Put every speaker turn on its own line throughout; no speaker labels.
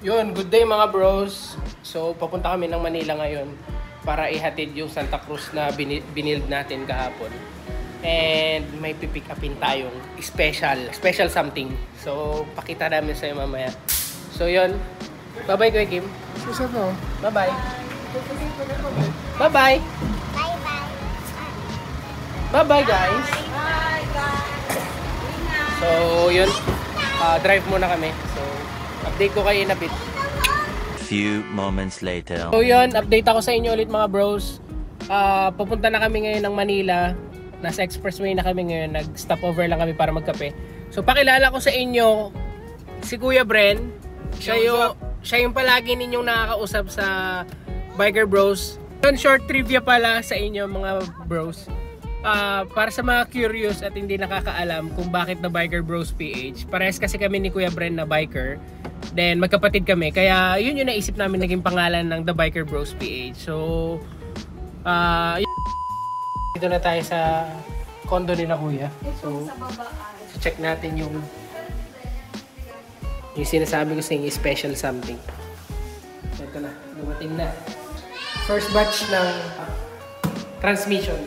Yun, good day mga bros. So, papunta kami ng Manila ngayon para ihatid yung Santa Cruz na binild natin kahapon. And may pipick upin tayong special something. So, pakita namin sa'yo mamaya. So, yun. Bye-bye, Kuya Kim. Susap mo. Bye-bye. Bye-bye.
Bye-bye.
Bye-bye, guys.
Bye, guys.
So, yun. Drive muna kami. So, update ko kayo in a bit.
Few moments later.
So yun, update ako sa inyo ulit mga bros. Papunta na kami ngayon ng Manila. Nasa expressway na kami ngayon. Nag-stopover lang kami para magkape. So pakilala ko sa inyo si Kuya Bren. Siya yung palagi ninyong nakakausap sa Biker Bros. One short trivia pala sa inyo mga bros. Para sa mga curious at hindi nakakaalam kung bakit na Biker Bros PH. Parehas kasi kami ni Kuya Bren na biker. Then magkapatid kami. Kaya yun yung naisip namin naging pangalan ng The Biker Bros PH. So dito na tayo sa condo nila Kuya. So check natin yung sinasabi ko sa inyo, special something. Ito na, dumating na. First batch ng transmission.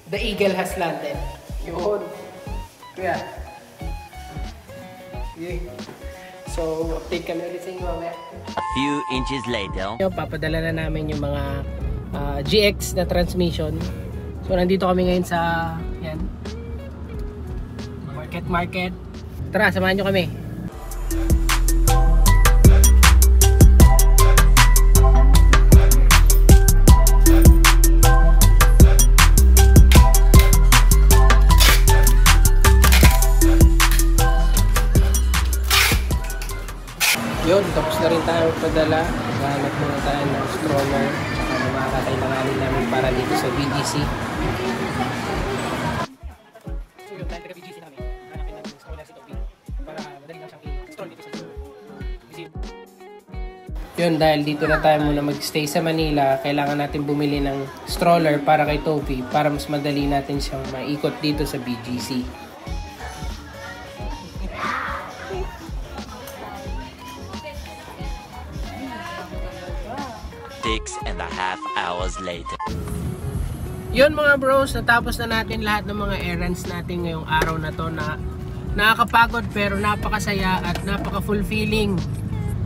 The Eagle has landed. Yun. Kuya. Okay. So, update kami ulit sa inyo mamaya.
A few inches later.
Papadala na namin yung mga GX na transmission. So, nandito kami ngayon sa yan, market. Tara, samahan nyo kami. Yun, tapos na rin tayo padala. Gahanap muna tayo ng stroller at ng mga kakailanganin namin para dito sa BGC. So yun, dahil taga-BGC namin, hanapin namin yung stroller si Toby para madali lang siyang i-stroll dito sa BGC. Yun, dahil dito na tayo muna mag-stay sa Manila, kailangan natin bumili ng stroller para kay Toby para mas madali natin siyang maikot dito sa BGC.
6.5 hours later.
Yun mga bros, natapos na natin lahat ng mga errands natin ngayong araw na to na nakakapagod pero napakasaya at napaka-fulfilling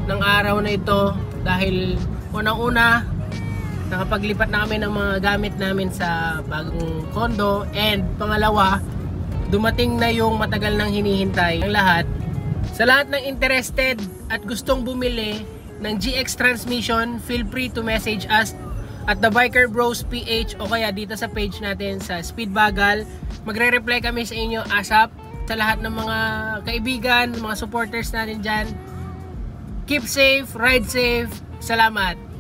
ng araw na ito dahil unang-una nakapaglipat na kami ng mga gamit namin sa bagong condo and pangalawa, dumating na yung matagal nang hinihintay ang lahat. Sa lahat ng interested at gustong bumili ng GX transmission, feel free to message us at The Biker Bros PH o kaya dito sa page natin sa Speed Bagal. Magre-reply kami sa inyo ASAP. Sa lahat ng mga kaibigan, mga supporters natin dyan, keep safe, ride safe. Salamat!